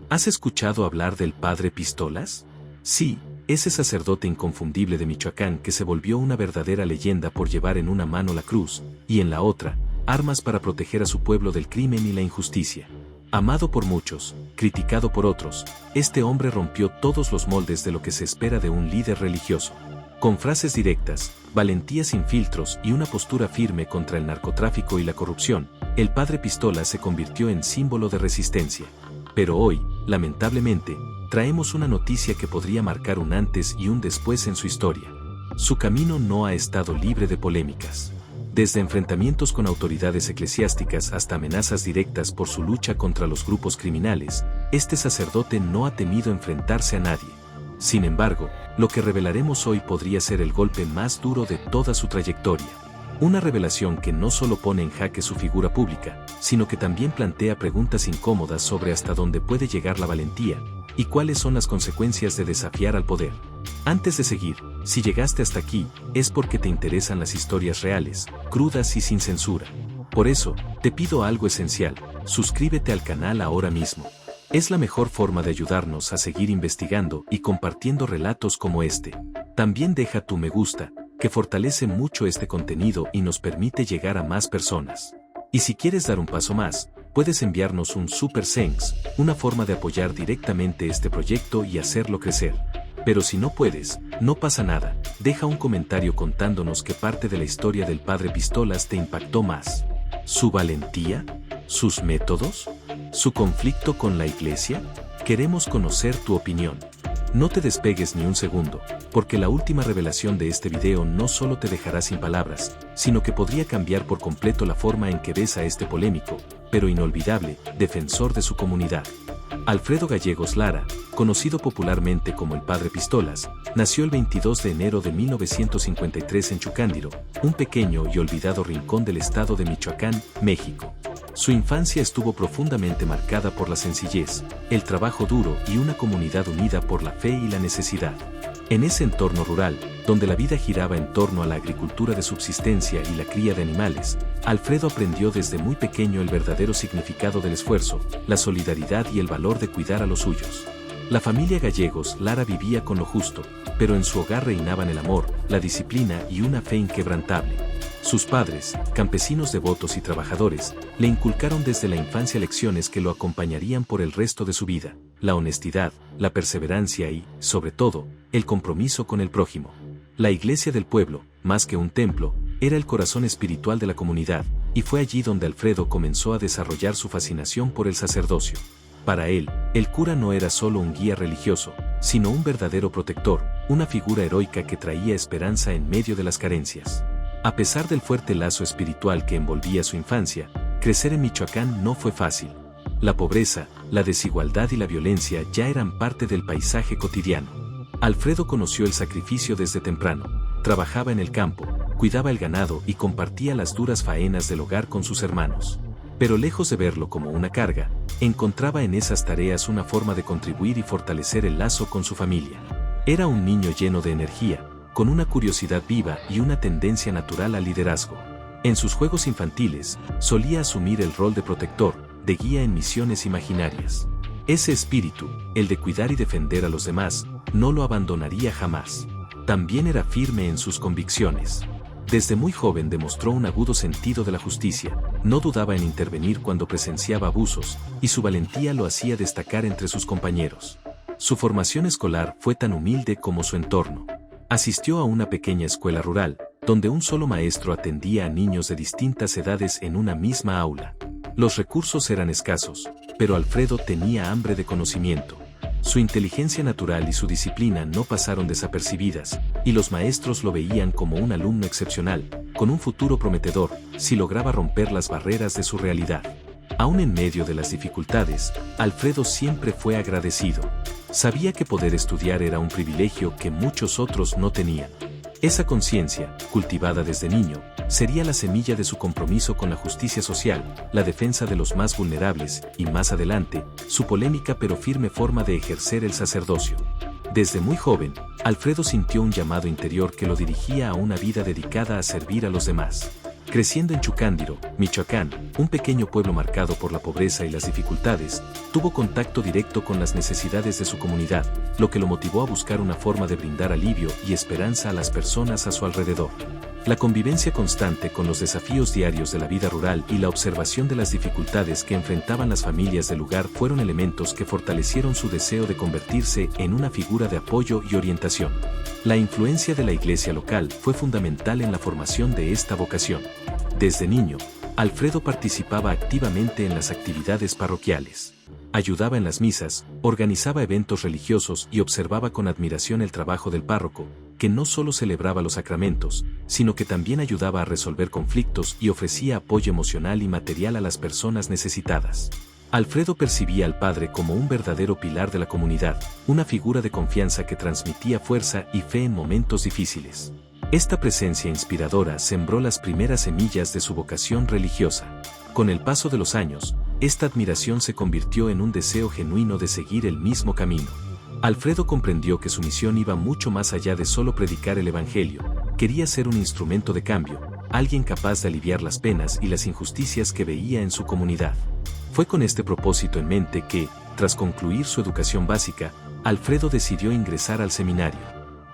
¿Has escuchado hablar del Padre Pistolas? Sí, ese sacerdote inconfundible de Michoacán que se volvió una verdadera leyenda por llevar en una mano la cruz, y en la otra, armas para proteger a su pueblo del crimen y la injusticia. Amado por muchos, criticado por otros, este hombre rompió todos los moldes de lo que se espera de un líder religioso. Con frases directas, valentía sin filtros y una postura firme contra el narcotráfico y la corrupción, el Padre Pistolas se convirtió en símbolo de resistencia. Pero hoy, lamentablemente, traemos una noticia que podría marcar un antes y un después en su historia. Su camino no ha estado libre de polémicas. Desde enfrentamientos con autoridades eclesiásticas hasta amenazas directas por su lucha contra los grupos criminales, este sacerdote no ha temido enfrentarse a nadie. Sin embargo, lo que revelaremos hoy podría ser el golpe más duro de toda su trayectoria. Una revelación que no solo pone en jaque su figura pública, sino que también plantea preguntas incómodas sobre hasta dónde puede llegar la valentía, y cuáles son las consecuencias de desafiar al poder. Antes de seguir, si llegaste hasta aquí, es porque te interesan las historias reales, crudas y sin censura. Por eso, te pido algo esencial: suscríbete al canal ahora mismo. Es la mejor forma de ayudarnos a seguir investigando y compartiendo relatos como este. También deja tu me gusta, que fortalece mucho este contenido y nos permite llegar a más personas. Y si quieres dar un paso más, puedes enviarnos un Super Thanks, una forma de apoyar directamente este proyecto y hacerlo crecer. Pero si no puedes, no pasa nada, deja un comentario contándonos qué parte de la historia del Padre Pistolas te impactó más. ¿Su valentía? ¿Sus métodos? ¿Su conflicto con la iglesia? Queremos conocer tu opinión. No te despegues ni un segundo, porque la última revelación de este video no solo te dejará sin palabras, sino que podría cambiar por completo la forma en que ves a este polémico, pero inolvidable, defensor de su comunidad. Alfredo Gallegos Lara, conocido popularmente como el Padre Pistolas, nació el 22 de enero de 1953 en Chucándiro, un pequeño y olvidado rincón del estado de Michoacán, México. Su infancia estuvo profundamente marcada por la sencillez, el trabajo duro y una comunidad unida por la fe y la necesidad. En ese entorno rural, donde la vida giraba en torno a la agricultura de subsistencia y la cría de animales, Alfredo aprendió desde muy pequeño el verdadero significado del esfuerzo, la solidaridad y el valor de cuidar a los suyos. La familia Gallegos Lara vivía con lo justo, pero en su hogar reinaban el amor, la disciplina y una fe inquebrantable. Sus padres, campesinos devotos y trabajadores, le inculcaron desde la infancia lecciones que lo acompañarían por el resto de su vida: la honestidad, la perseverancia y, sobre todo, el compromiso con el prójimo. La iglesia del pueblo, más que un templo, era el corazón espiritual de la comunidad, y fue allí donde Alfredo comenzó a desarrollar su fascinación por el sacerdocio. Para él, el cura no era solo un guía religioso, sino un verdadero protector, una figura heroica que traía esperanza en medio de las carencias. A pesar del fuerte lazo espiritual que envolvía su infancia, crecer en Michoacán no fue fácil. La pobreza, la desigualdad y la violencia ya eran parte del paisaje cotidiano. Alfredo conoció el sacrificio desde temprano, trabajaba en el campo, cuidaba el ganado y compartía las duras faenas del hogar con sus hermanos. Pero lejos de verlo como una carga, encontraba en esas tareas una forma de contribuir y fortalecer el lazo con su familia. Era un niño lleno de energía, con una curiosidad viva y una tendencia natural al liderazgo. En sus juegos infantiles, solía asumir el rol de protector, de guía en misiones imaginarias. Ese espíritu, el de cuidar y defender a los demás, no lo abandonaría jamás. También era firme en sus convicciones. Desde muy joven demostró un agudo sentido de la justicia, no dudaba en intervenir cuando presenciaba abusos, y su valentía lo hacía destacar entre sus compañeros. Su formación escolar fue tan humilde como su entorno. Asistió a una pequeña escuela rural, donde un solo maestro atendía a niños de distintas edades en una misma aula. Los recursos eran escasos, pero Alfredo tenía hambre de conocimiento. Su inteligencia natural y su disciplina no pasaron desapercibidas, y los maestros lo veían como un alumno excepcional, con un futuro prometedor, si lograba romper las barreras de su realidad. Aún en medio de las dificultades, Alfredo siempre fue agradecido. Sabía que poder estudiar era un privilegio que muchos otros no tenían. Esa conciencia, cultivada desde niño, sería la semilla de su compromiso con la justicia social, la defensa de los más vulnerables y, más adelante, su polémica pero firme forma de ejercer el sacerdocio. Desde muy joven, Alfredo sintió un llamado interior que lo dirigía a una vida dedicada a servir a los demás. Creciendo en Chucándiro, Michoacán, un pequeño pueblo marcado por la pobreza y las dificultades, tuvo contacto directo con las necesidades de su comunidad, lo que lo motivó a buscar una forma de brindar alivio y esperanza a las personas a su alrededor. La convivencia constante con los desafíos diarios de la vida rural y la observación de las dificultades que enfrentaban las familias del lugar fueron elementos que fortalecieron su deseo de convertirse en una figura de apoyo y orientación. La influencia de la iglesia local fue fundamental en la formación de esta vocación. Desde niño, Alfredo participaba activamente en las actividades parroquiales. Ayudaba en las misas, organizaba eventos religiosos y observaba con admiración el trabajo del párroco, que no solo celebraba los sacramentos, sino que también ayudaba a resolver conflictos y ofrecía apoyo emocional y material a las personas necesitadas. Alfredo percibía al padre como un verdadero pilar de la comunidad, una figura de confianza que transmitía fuerza y fe en momentos difíciles. Esta presencia inspiradora sembró las primeras semillas de su vocación religiosa. Con el paso de los años, esta admiración se convirtió en un deseo genuino de seguir el mismo camino. Alfredo comprendió que su misión iba mucho más allá de solo predicar el Evangelio. Quería ser un instrumento de cambio, alguien capaz de aliviar las penas y las injusticias que veía en su comunidad. Fue con este propósito en mente que, tras concluir su educación básica, Alfredo decidió ingresar al seminario.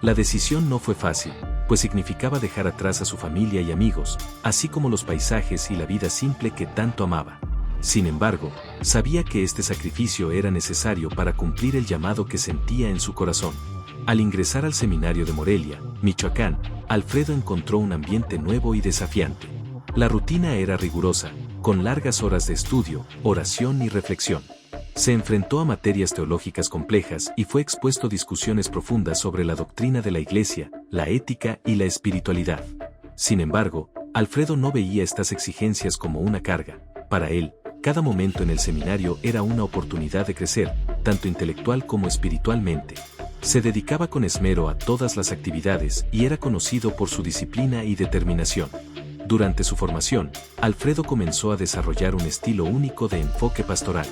La decisión no fue fácil, pues significaba dejar atrás a su familia y amigos, así como los paisajes y la vida simple que tanto amaba. Sin embargo, sabía que este sacrificio era necesario para cumplir el llamado que sentía en su corazón. Al ingresar al seminario de Morelia, Michoacán, Alfredo encontró un ambiente nuevo y desafiante. La rutina era rigurosa, con largas horas de estudio, oración y reflexión. Se enfrentó a materias teológicas complejas y fue expuesto a discusiones profundas sobre la doctrina de la Iglesia, la ética y la espiritualidad. Sin embargo, Alfredo no veía estas exigencias como una carga. Para él, cada momento en el seminario era una oportunidad de crecer, tanto intelectual como espiritualmente. Se dedicaba con esmero a todas las actividades y era conocido por su disciplina y determinación. Durante su formación, Alfredo comenzó a desarrollar un estilo único de enfoque pastoral.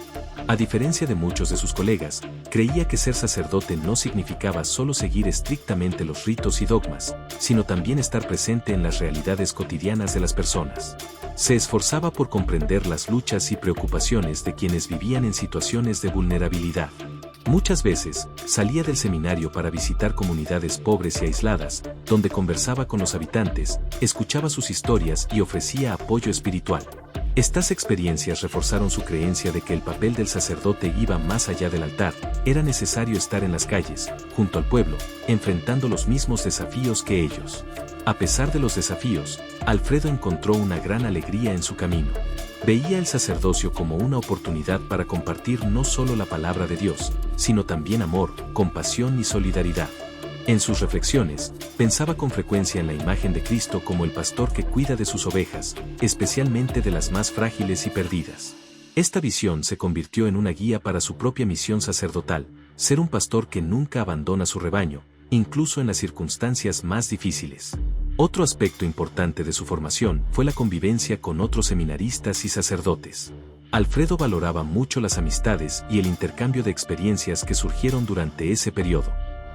A diferencia de muchos de sus colegas, creía que ser sacerdote no significaba solo seguir estrictamente los ritos y dogmas, sino también estar presente en las realidades cotidianas de las personas. Se esforzaba por comprender las luchas y preocupaciones de quienes vivían en situaciones de vulnerabilidad. Muchas veces, salía del seminario para visitar comunidades pobres y aisladas, donde conversaba con los habitantes, escuchaba sus historias y ofrecía apoyo espiritual. Estas experiencias reforzaron su creencia de que el papel del sacerdote iba más allá del altar. Era necesario estar en las calles, junto al pueblo, enfrentando los mismos desafíos que ellos. A pesar de los desafíos, Alfredo encontró una gran alegría en su camino. Veía el sacerdocio como una oportunidad para compartir no solo la palabra de Dios, sino también amor, compasión y solidaridad. En sus reflexiones, pensaba con frecuencia en la imagen de Cristo como el pastor que cuida de sus ovejas, especialmente de las más frágiles y perdidas. Esta visión se convirtió en una guía para su propia misión sacerdotal, ser un pastor que nunca abandona su rebaño, incluso en las circunstancias más difíciles. Otro aspecto importante de su formación fue la convivencia con otros seminaristas y sacerdotes. Alfredo valoraba mucho las amistades y el intercambio de experiencias que surgieron durante ese periodo.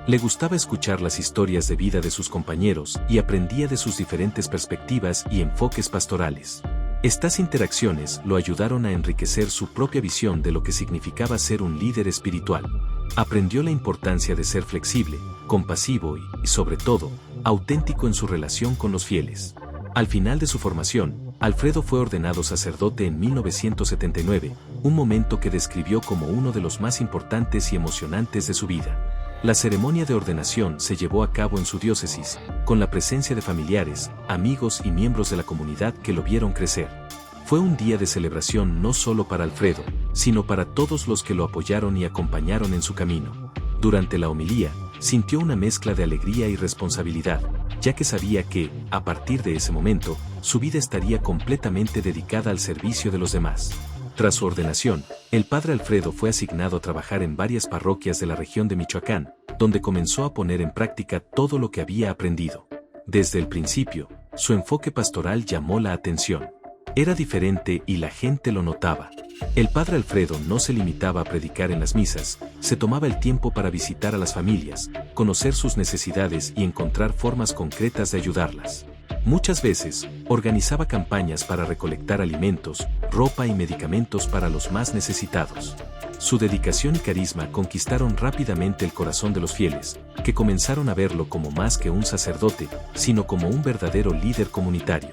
Le gustaba escuchar las historias de vida de sus compañeros y aprendía de sus diferentes perspectivas y enfoques pastorales. Estas interacciones lo ayudaron a enriquecer su propia visión de lo que significaba ser un líder espiritual. Aprendió la importancia de ser flexible, compasivo y, sobre todo, auténtico en su relación con los fieles. Al final de su formación, Alfredo fue ordenado sacerdote en 1979, un momento que describió como uno de los más importantes y emocionantes de su vida. La ceremonia de ordenación se llevó a cabo en su diócesis, con la presencia de familiares, amigos y miembros de la comunidad que lo vieron crecer. Fue un día de celebración no solo para Alfredo, sino para todos los que lo apoyaron y acompañaron en su camino. Durante la homilía, sintió una mezcla de alegría y responsabilidad, ya que sabía que, a partir de ese momento, su vida estaría completamente dedicada al servicio de los demás. Tras su ordenación, el padre Alfredo fue asignado a trabajar en varias parroquias de la región de Michoacán, donde comenzó a poner en práctica todo lo que había aprendido. Desde el principio, su enfoque pastoral llamó la atención. Era diferente y la gente lo notaba. El padre Alfredo no se limitaba a predicar en las misas, se tomaba el tiempo para visitar a las familias, conocer sus necesidades y encontrar formas concretas de ayudarlas. Muchas veces, organizaba campañas para recolectar alimentos, ropa y medicamentos para los más necesitados. Su dedicación y carisma conquistaron rápidamente el corazón de los fieles, que comenzaron a verlo como más que un sacerdote, sino como un verdadero líder comunitario.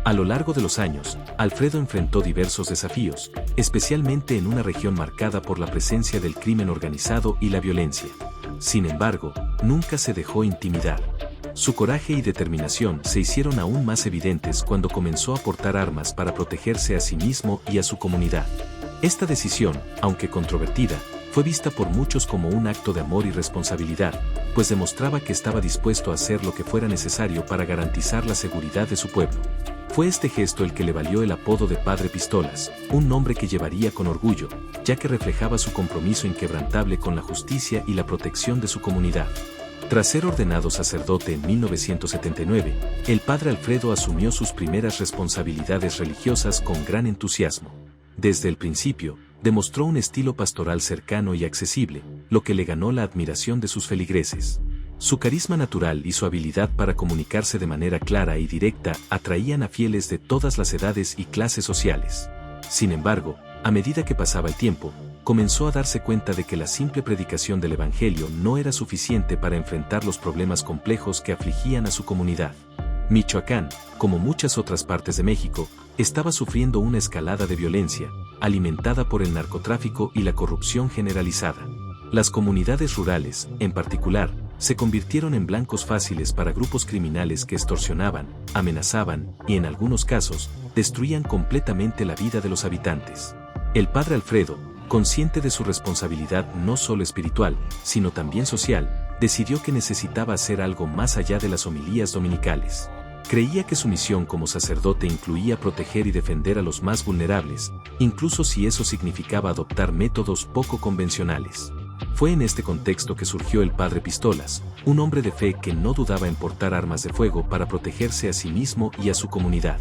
A lo largo de los años, Alfredo enfrentó diversos desafíos, especialmente en una región marcada por la presencia del crimen organizado y la violencia. Sin embargo, nunca se dejó intimidar. Su coraje y determinación se hicieron aún más evidentes cuando comenzó a portar armas para protegerse a sí mismo y a su comunidad. Esta decisión, aunque controvertida, fue vista por muchos como un acto de amor y responsabilidad, pues demostraba que estaba dispuesto a hacer lo que fuera necesario para garantizar la seguridad de su pueblo. Fue este gesto el que le valió el apodo de Padre Pistolas, un nombre que llevaría con orgullo, ya que reflejaba su compromiso inquebrantable con la justicia y la protección de su comunidad. Tras ser ordenado sacerdote en 1979, el padre Alfredo asumió sus primeras responsabilidades religiosas con gran entusiasmo. Desde el principio, demostró un estilo pastoral cercano y accesible, lo que le ganó la admiración de sus feligreses. Su carisma natural y su habilidad para comunicarse de manera clara y directa atraían a fieles de todas las edades y clases sociales. Sin embargo, a medida que pasaba el tiempo, comenzó a darse cuenta de que la simple predicación del Evangelio no era suficiente para enfrentar los problemas complejos que afligían a su comunidad. Michoacán, como muchas otras partes de México, estaba sufriendo una escalada de violencia, alimentada por el narcotráfico y la corrupción generalizada. Las comunidades rurales, en particular, se convirtieron en blancos fáciles para grupos criminales que extorsionaban, amenazaban y, en algunos casos, destruían completamente la vida de los habitantes. El padre Alfredo, consciente de su responsabilidad no solo espiritual, sino también social, decidió que necesitaba hacer algo más allá de las homilías dominicales. Creía que su misión como sacerdote incluía proteger y defender a los más vulnerables, incluso si eso significaba adoptar métodos poco convencionales. Fue en este contexto que surgió el Padre Pistolas, un hombre de fe que no dudaba en portar armas de fuego para protegerse a sí mismo y a su comunidad.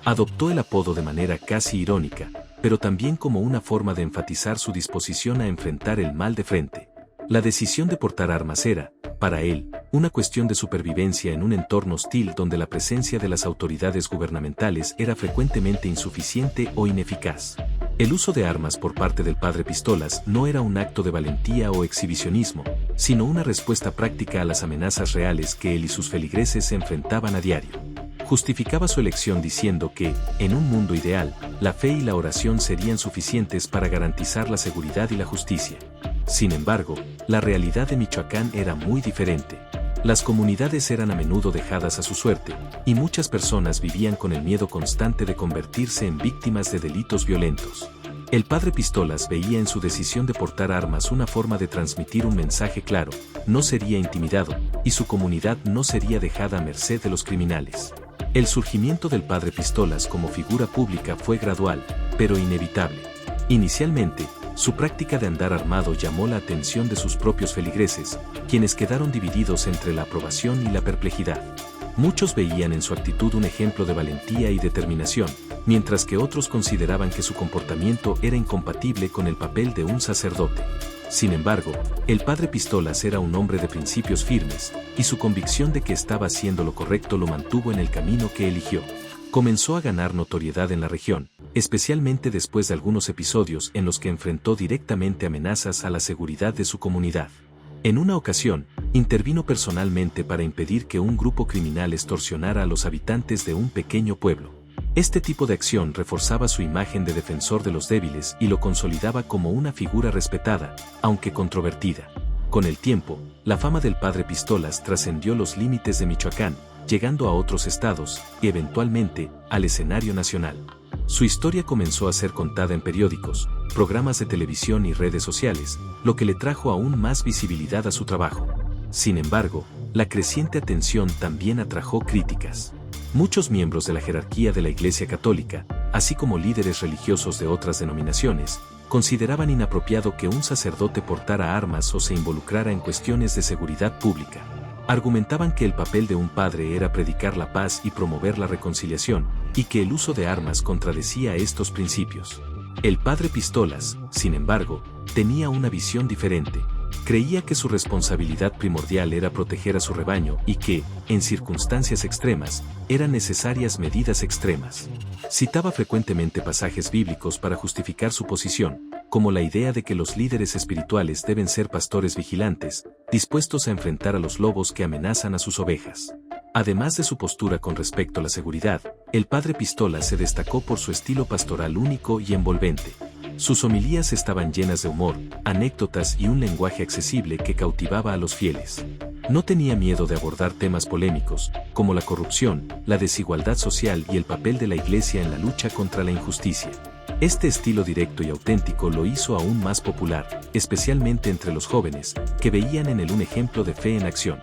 Adoptó el apodo de manera casi irónica, pero también como una forma de enfatizar su disposición a enfrentar el mal de frente. La decisión de portar armas era, para él, una cuestión de supervivencia en un entorno hostil donde la presencia de las autoridades gubernamentales era frecuentemente insuficiente o ineficaz. El uso de armas por parte del Padre Pistolas no era un acto de valentía o exhibicionismo, sino una respuesta práctica a las amenazas reales que él y sus feligreses se enfrentaban a diario. Justificaba su elección diciendo que, en un mundo ideal, la fe y la oración serían suficientes para garantizar la seguridad y la justicia. Sin embargo, la realidad de Michoacán era muy diferente. Las comunidades eran a menudo dejadas a su suerte, y muchas personas vivían con el miedo constante de convertirse en víctimas de delitos violentos. El Padre Pistolas veía en su decisión de portar armas una forma de transmitir un mensaje claro: no sería intimidado, y su comunidad no sería dejada a merced de los criminales. El surgimiento del Padre Pistolas como figura pública fue gradual, pero inevitable. Inicialmente, su práctica de andar armado llamó la atención de sus propios feligreses, quienes quedaron divididos entre la aprobación y la perplejidad. Muchos veían en su actitud un ejemplo de valentía y determinación, mientras que otros consideraban que su comportamiento era incompatible con el papel de un sacerdote. Sin embargo, el Padre Pistolas era un hombre de principios firmes, y su convicción de que estaba haciendo lo correcto lo mantuvo en el camino que eligió. Comenzó a ganar notoriedad en la región, especialmente después de algunos episodios en los que enfrentó directamente amenazas a la seguridad de su comunidad. En una ocasión, intervino personalmente para impedir que un grupo criminal extorsionara a los habitantes de un pequeño pueblo. Este tipo de acción reforzaba su imagen de defensor de los débiles y lo consolidaba como una figura respetada, aunque controvertida. Con el tiempo, la fama del Padre Pistolas trascendió los límites de Michoacán, llegando a otros estados y, eventualmente, al escenario nacional. Su historia comenzó a ser contada en periódicos, programas de televisión y redes sociales, lo que le trajo aún más visibilidad a su trabajo. Sin embargo, la creciente atención también atrajo críticas. Muchos miembros de la jerarquía de la Iglesia Católica, así como líderes religiosos de otras denominaciones, consideraban inapropiado que un sacerdote portara armas o se involucrara en cuestiones de seguridad pública. Argumentaban que el papel de un padre era predicar la paz y promover la reconciliación, y que el uso de armas contradecía estos principios. El Padre Pistolas, sin embargo, tenía una visión diferente. Creía que su responsabilidad primordial era proteger a su rebaño y que, en circunstancias extremas, eran necesarias medidas extremas. Citaba frecuentemente pasajes bíblicos para justificar su posición, como la idea de que los líderes espirituales deben ser pastores vigilantes, dispuestos a enfrentar a los lobos que amenazan a sus ovejas. Además de su postura con respecto a la seguridad, el padre Pistolas se destacó por su estilo pastoral único y envolvente. Sus homilías estaban llenas de humor, anécdotas y un lenguaje accesible que cautivaba a los fieles. No tenía miedo de abordar temas polémicos, como la corrupción, la desigualdad social y el papel de la Iglesia en la lucha contra la injusticia. Este estilo directo y auténtico lo hizo aún más popular, especialmente entre los jóvenes, que veían en él un ejemplo de fe en acción.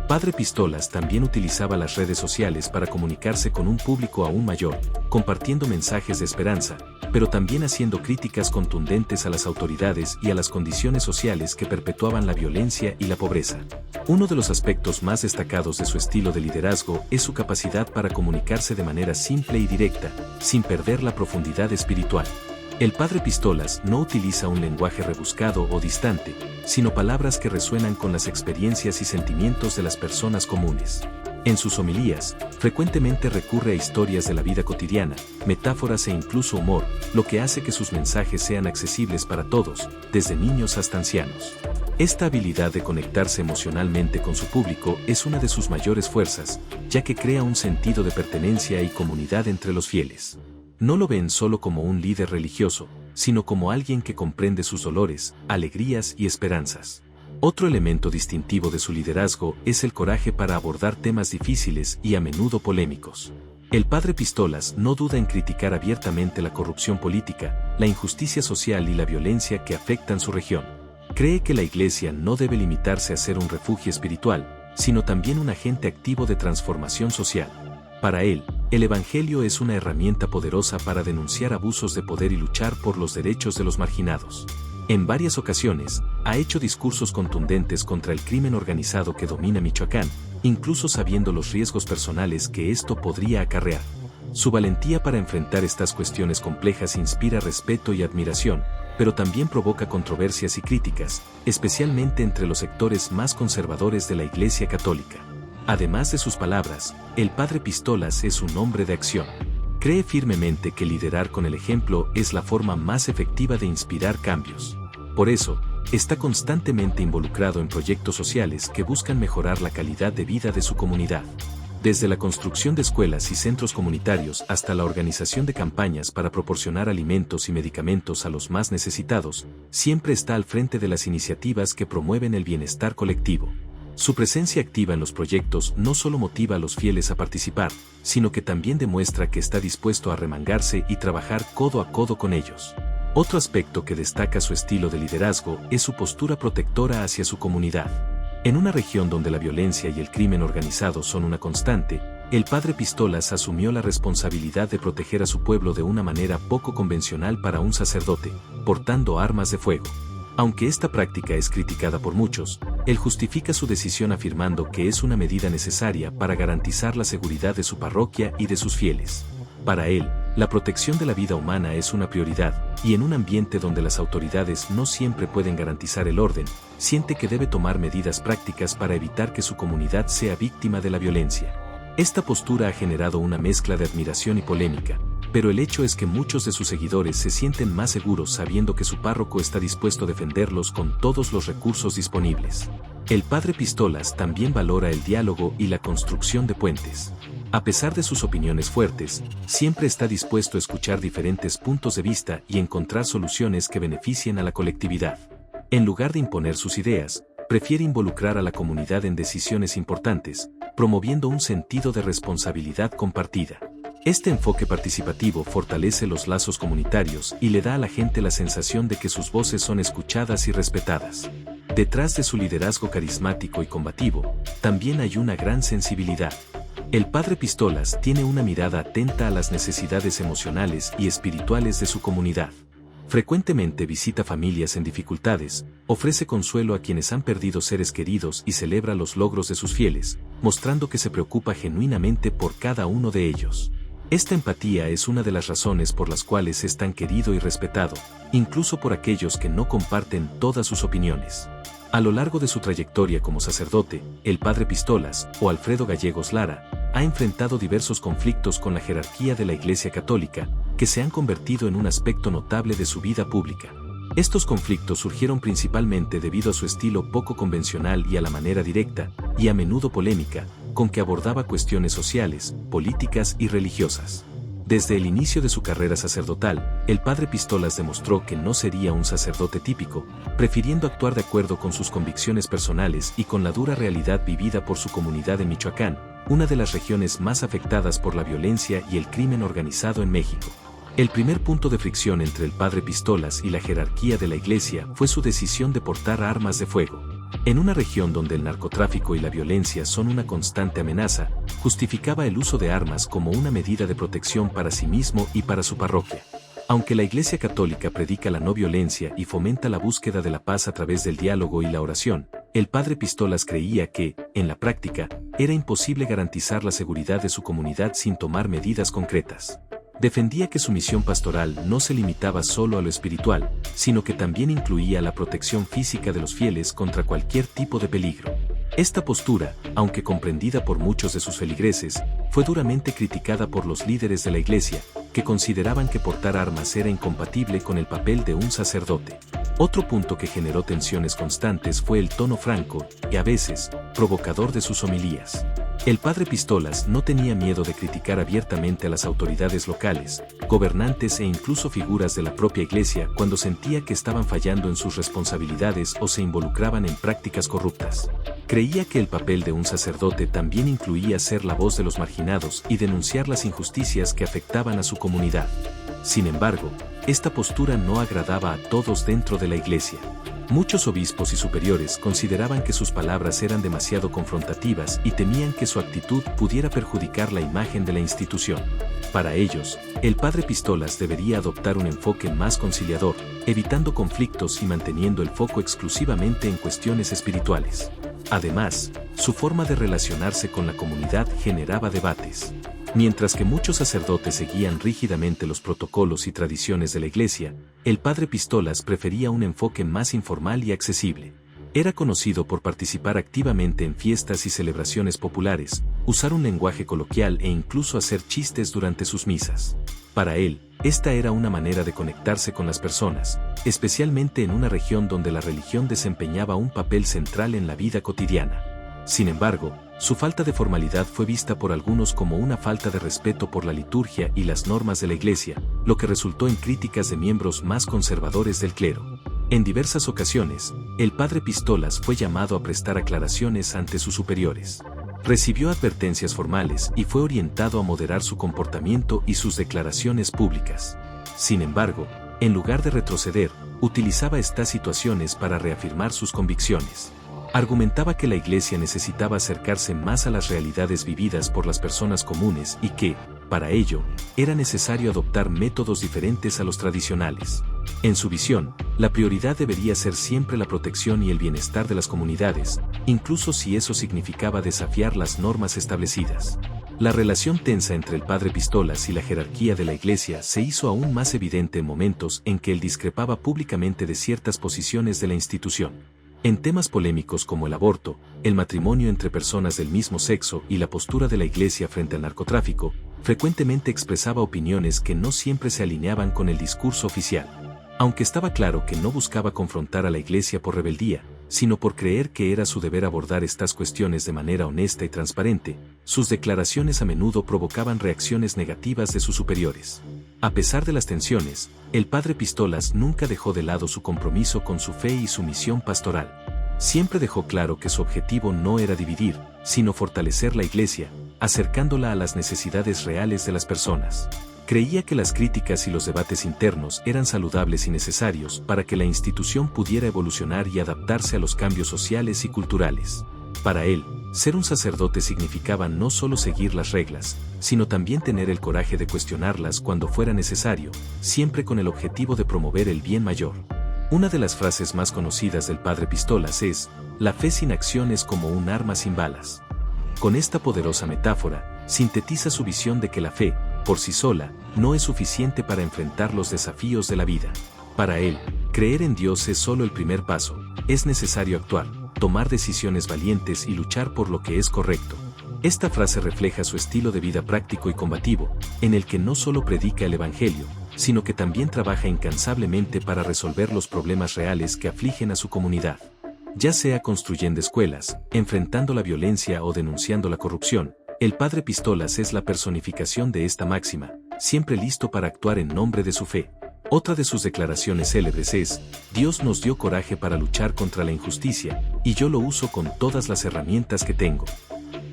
Padre Pistolas también utilizaba las redes sociales para comunicarse con un público aún mayor, compartiendo mensajes de esperanza, pero también haciendo críticas contundentes a las autoridades y a las condiciones sociales que perpetuaban la violencia y la pobreza. Uno de los aspectos más destacados de su estilo de liderazgo es su capacidad para comunicarse de manera simple y directa, sin perder la profundidad espiritual. El padre Pistolas no utiliza un lenguaje rebuscado o distante, sino palabras que resuenan con las experiencias y sentimientos de las personas comunes. En sus homilías, frecuentemente recurre a historias de la vida cotidiana, metáforas e incluso humor, lo que hace que sus mensajes sean accesibles para todos, desde niños hasta ancianos. Esta habilidad de conectarse emocionalmente con su público es una de sus mayores fuerzas, ya que crea un sentido de pertenencia y comunidad entre los fieles. No lo ven solo como un líder religioso, sino como alguien que comprende sus dolores, alegrías y esperanzas. Otro elemento distintivo de su liderazgo es el coraje para abordar temas difíciles y a menudo polémicos. El padre Pistolas no duda en criticar abiertamente la corrupción política, la injusticia social y la violencia que afectan su región. Cree que la Iglesia no debe limitarse a ser un refugio espiritual, sino también un agente activo de transformación social. Para él, el Evangelio es una herramienta poderosa para denunciar abusos de poder y luchar por los derechos de los marginados. En varias ocasiones, ha hecho discursos contundentes contra el crimen organizado que domina Michoacán, incluso sabiendo los riesgos personales que esto podría acarrear. Su valentía para enfrentar estas cuestiones complejas inspira respeto y admiración, pero también provoca controversias y críticas, especialmente entre los sectores más conservadores de la Iglesia Católica. Además de sus palabras, el padre Pistolas es un hombre de acción. Cree firmemente que liderar con el ejemplo es la forma más efectiva de inspirar cambios. Por eso, está constantemente involucrado en proyectos sociales que buscan mejorar la calidad de vida de su comunidad. Desde la construcción de escuelas y centros comunitarios hasta la organización de campañas para proporcionar alimentos y medicamentos a los más necesitados, siempre está al frente de las iniciativas que promueven el bienestar colectivo. Su presencia activa en los proyectos no solo motiva a los fieles a participar, sino que también demuestra que está dispuesto a remangarse y trabajar codo a codo con ellos. Otro aspecto que destaca su estilo de liderazgo es su postura protectora hacia su comunidad. En una región donde la violencia y el crimen organizado son una constante, el padre Pistolas asumió la responsabilidad de proteger a su pueblo de una manera poco convencional para un sacerdote, portando armas de fuego. Aunque esta práctica es criticada por muchos, él justifica su decisión afirmando que es una medida necesaria para garantizar la seguridad de su parroquia y de sus fieles. Para él, la protección de la vida humana es una prioridad, y en un ambiente donde las autoridades no siempre pueden garantizar el orden, siente que debe tomar medidas prácticas para evitar que su comunidad sea víctima de la violencia. Esta postura ha generado una mezcla de admiración y polémica, pero el hecho es que muchos de sus seguidores se sienten más seguros sabiendo que su párroco está dispuesto a defenderlos con todos los recursos disponibles. El padre Pistolas también valora el diálogo y la construcción de puentes. A pesar de sus opiniones fuertes, siempre está dispuesto a escuchar diferentes puntos de vista y encontrar soluciones que beneficien a la colectividad. En lugar de imponer sus ideas, prefiere involucrar a la comunidad en decisiones importantes, promoviendo un sentido de responsabilidad compartida. Este enfoque participativo fortalece los lazos comunitarios y le da a la gente la sensación de que sus voces son escuchadas y respetadas. Detrás de su liderazgo carismático y combativo, también hay una gran sensibilidad. El padre Pistolas tiene una mirada atenta a las necesidades emocionales y espirituales de su comunidad. Frecuentemente visita familias en dificultades, ofrece consuelo a quienes han perdido seres queridos y celebra los logros de sus fieles, mostrando que se preocupa genuinamente por cada uno de ellos. Esta empatía es una de las razones por las cuales es tan querido y respetado, incluso por aquellos que no comparten todas sus opiniones. A lo largo de su trayectoria como sacerdote, el padre Pistolas, o Alfredo Gallegos Lara, ha enfrentado diversos conflictos con la jerarquía de la Iglesia Católica, que se han convertido en un aspecto notable de su vida pública. Estos conflictos surgieron principalmente debido a su estilo poco convencional y a la manera directa, y a menudo polémica, con que abordaba cuestiones sociales, políticas y religiosas. Desde el inicio de su carrera sacerdotal, el padre Pistolas demostró que no sería un sacerdote típico, prefiriendo actuar de acuerdo con sus convicciones personales y con la dura realidad vivida por su comunidad en Michoacán, una de las regiones más afectadas por la violencia y el crimen organizado en México. El primer punto de fricción entre el padre Pistolas y la jerarquía de la Iglesia fue su decisión de portar armas de fuego. En una región donde el narcotráfico y la violencia son una constante amenaza, justificaba el uso de armas como una medida de protección para sí mismo y para su parroquia. Aunque la Iglesia Católica predica la no violencia y fomenta la búsqueda de la paz a través del diálogo y la oración, el padre Pistolas creía que, en la práctica, era imposible garantizar la seguridad de su comunidad sin tomar medidas concretas. Defendía que su misión pastoral no se limitaba solo a lo espiritual, sino que también incluía la protección física de los fieles contra cualquier tipo de peligro. Esta postura, aunque comprendida por muchos de sus feligreses, fue duramente criticada por los líderes de la Iglesia, que consideraban que portar armas era incompatible con el papel de un sacerdote. Otro punto que generó tensiones constantes fue el tono franco, y a veces, provocador de sus homilías. El padre Pistolas no tenía miedo de criticar abiertamente a las autoridades locales, gobernantes e incluso figuras de la propia Iglesia cuando sentía que estaban fallando en sus responsabilidades o se involucraban en prácticas corruptas. Creía que el papel de un sacerdote también incluía ser la voz de los marginados y denunciar las injusticias que afectaban a su comunidad. Sin embargo, esta postura no agradaba a todos dentro de la Iglesia. Muchos obispos y superiores consideraban que sus palabras eran demasiado confrontativas y temían que su actitud pudiera perjudicar la imagen de la institución. Para ellos, el padre Pistolas debería adoptar un enfoque más conciliador, evitando conflictos y manteniendo el foco exclusivamente en cuestiones espirituales. Además, su forma de relacionarse con la comunidad generaba debates. Mientras que muchos sacerdotes seguían rígidamente los protocolos y tradiciones de la Iglesia, el padre Pistolas prefería un enfoque más informal y accesible. Era conocido por participar activamente en fiestas y celebraciones populares, usar un lenguaje coloquial e incluso hacer chistes durante sus misas. Para él, esta era una manera de conectarse con las personas, especialmente en una región donde la religión desempeñaba un papel central en la vida cotidiana. Sin embargo, su falta de formalidad fue vista por algunos como una falta de respeto por la liturgia y las normas de la Iglesia, lo que resultó en críticas de miembros más conservadores del clero. En diversas ocasiones, el padre Pistolas fue llamado a prestar aclaraciones ante sus superiores. Recibió advertencias formales y fue orientado a moderar su comportamiento y sus declaraciones públicas. Sin embargo, en lugar de retroceder, utilizaba estas situaciones para reafirmar sus convicciones. Argumentaba que la Iglesia necesitaba acercarse más a las realidades vividas por las personas comunes y que, para ello, era necesario adoptar métodos diferentes a los tradicionales. En su visión, la prioridad debería ser siempre la protección y el bienestar de las comunidades, incluso si eso significaba desafiar las normas establecidas. La relación tensa entre el padre Pistolas y la jerarquía de la Iglesia se hizo aún más evidente en momentos en que él discrepaba públicamente de ciertas posiciones de la institución. En temas polémicos como el aborto, el matrimonio entre personas del mismo sexo y la postura de la Iglesia frente al narcotráfico, frecuentemente expresaba opiniones que no siempre se alineaban con el discurso oficial. Aunque estaba claro que no buscaba confrontar a la Iglesia por rebeldía, sino por creer que era su deber abordar estas cuestiones de manera honesta y transparente, sus declaraciones a menudo provocaban reacciones negativas de sus superiores. A pesar de las tensiones, el padre Pistolas nunca dejó de lado su compromiso con su fe y su misión pastoral. Siempre dejó claro que su objetivo no era dividir, sino fortalecer la Iglesia, acercándola a las necesidades reales de las personas. Creía que las críticas y los debates internos eran saludables y necesarios para que la institución pudiera evolucionar y adaptarse a los cambios sociales y culturales. Para él, ser un sacerdote significaba no solo seguir las reglas, sino también tener el coraje de cuestionarlas cuando fuera necesario, siempre con el objetivo de promover el bien mayor. Una de las frases más conocidas del padre Pistolas es: "La fe sin acción es como un arma sin balas". Con esta poderosa metáfora, sintetiza su visión de que la fe, por sí sola, no es suficiente para enfrentar los desafíos de la vida. Para él, Creer en Dios es solo el primer paso, es necesario actuar, tomar decisiones valientes y luchar por lo que es correcto. Esta frase refleja su estilo de vida práctico y combativo, en el que no solo predica el Evangelio, sino que también trabaja incansablemente para resolver los problemas reales que afligen a su comunidad. Ya sea construyendo escuelas, enfrentando la violencia o denunciando la corrupción, el Padre Pistolas es la personificación de esta máxima, siempre listo para actuar en nombre de su fe. Otra de sus declaraciones célebres es: Dios nos dio coraje para luchar contra la injusticia, y yo lo uso con todas las herramientas que tengo.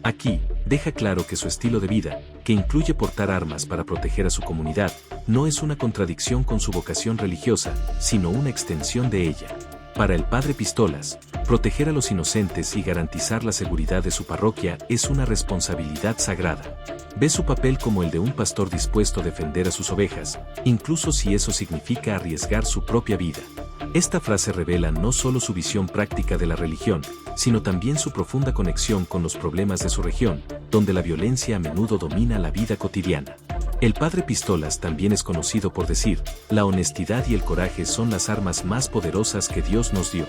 Aquí, deja claro que su estilo de vida, que incluye portar armas para proteger a su comunidad, no es una contradicción con su vocación religiosa, sino una extensión de ella. Para el Padre Pistolas, proteger a los inocentes y garantizar la seguridad de su parroquia es una responsabilidad sagrada. Ve su papel como el de un pastor dispuesto a defender a sus ovejas, incluso si eso significa arriesgar su propia vida. Esta frase revela no solo su visión práctica de la religión, sino también su profunda conexión con los problemas de su región, donde la violencia a menudo domina la vida cotidiana. El Padre Pistolas también es conocido por decir: la honestidad y el coraje son las armas más poderosas que Dios nos dio.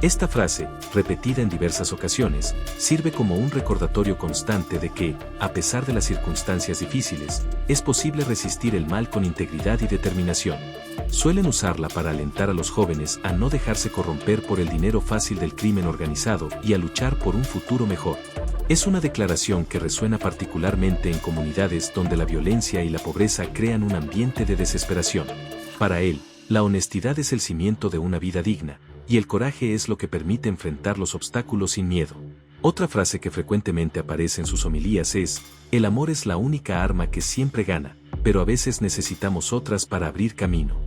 Esta frase, repetida en diversas ocasiones, sirve como un recordatorio constante de que, a pesar de las circunstancias difíciles, es posible resistir el mal con integridad y determinación. Suelen usarla para alentar a los jóvenes a no dejarse corromper por el dinero fácil del crimen organizado y a luchar por un futuro mejor. Es una declaración que resuena particularmente en comunidades donde la violencia y la pobreza crean un ambiente de desesperación. Para él, la honestidad es el cimiento de una vida digna, y el coraje es lo que permite enfrentar los obstáculos sin miedo. Otra frase que frecuentemente aparece en sus homilías es: el amor es la única arma que siempre gana, pero a veces necesitamos otras para abrir camino.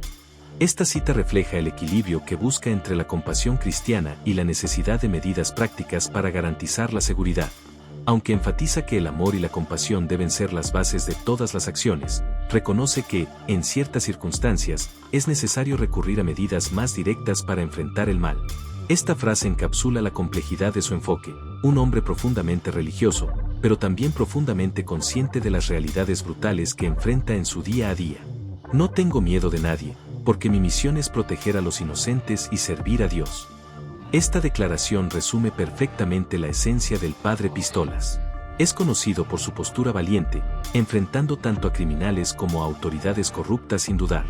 Esta cita refleja el equilibrio que busca entre la compasión cristiana y la necesidad de medidas prácticas para garantizar la seguridad. Aunque enfatiza que el amor y la compasión deben ser las bases de todas las acciones, reconoce que, en ciertas circunstancias, es necesario recurrir a medidas más directas para enfrentar el mal. Esta frase encapsula la complejidad de su enfoque: un hombre profundamente religioso, pero también profundamente consciente de las realidades brutales que enfrenta en su día a día. No tengo miedo de nadie, porque mi misión es proteger a los inocentes y servir a Dios. Esta declaración resume perfectamente la esencia del Padre Pistolas. Es conocido por su postura valiente, enfrentando tanto a criminales como a autoridades corruptas sin dudar.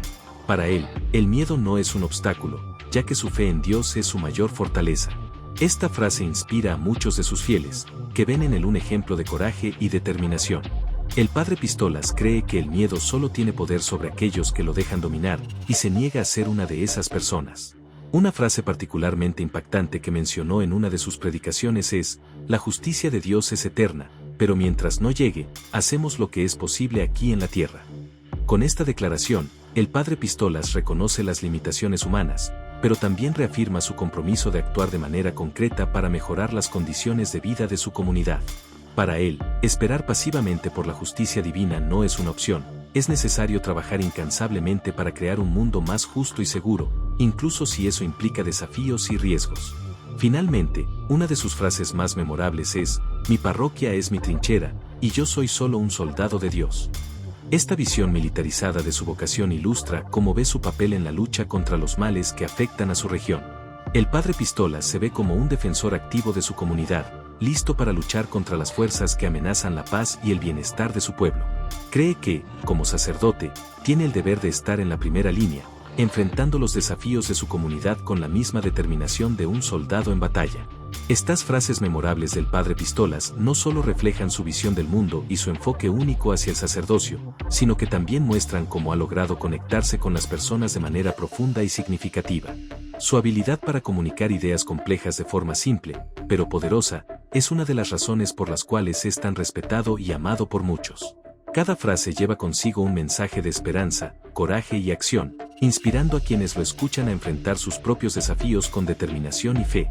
Para él, el miedo no es un obstáculo, ya que su fe en Dios es su mayor fortaleza. Esta frase inspira a muchos de sus fieles, que ven en él un ejemplo de coraje y determinación. El Padre Pistolas cree que el miedo solo tiene poder sobre aquellos que lo dejan dominar, y se niega a ser una de esas personas. Una frase particularmente impactante que mencionó en una de sus predicaciones es: la justicia de Dios es eterna, pero mientras no llegue, hacemos lo que es posible aquí en la tierra. Con esta declaración, el Padre Pistolas reconoce las limitaciones humanas, pero también reafirma su compromiso de actuar de manera concreta para mejorar las condiciones de vida de su comunidad. Para él, esperar pasivamente por la justicia divina no es una opción, es necesario trabajar incansablemente para crear un mundo más justo y seguro, incluso si eso implica desafíos y riesgos. Finalmente, una de sus frases más memorables es: mi parroquia es mi trinchera, y yo soy solo un soldado de Dios. Esta visión militarizada de su vocación ilustra cómo ve su papel en la lucha contra los males que afectan a su región. El Padre Pistolas se ve como un defensor activo de su comunidad, listo para luchar contra las fuerzas que amenazan la paz y el bienestar de su pueblo. Cree que, como sacerdote, tiene el deber de estar en la primera línea, enfrentando los desafíos de su comunidad con la misma determinación de un soldado en batalla. Estas frases memorables del Padre Pistolas no solo reflejan su visión del mundo y su enfoque único hacia el sacerdocio, sino que también muestran cómo ha logrado conectarse con las personas de manera profunda y significativa. Su habilidad para comunicar ideas complejas de forma simple, pero poderosa, es una de las razones por las cuales es tan respetado y amado por muchos. Cada frase lleva consigo un mensaje de esperanza, coraje y acción, inspirando a quienes lo escuchan a enfrentar sus propios desafíos con determinación y fe.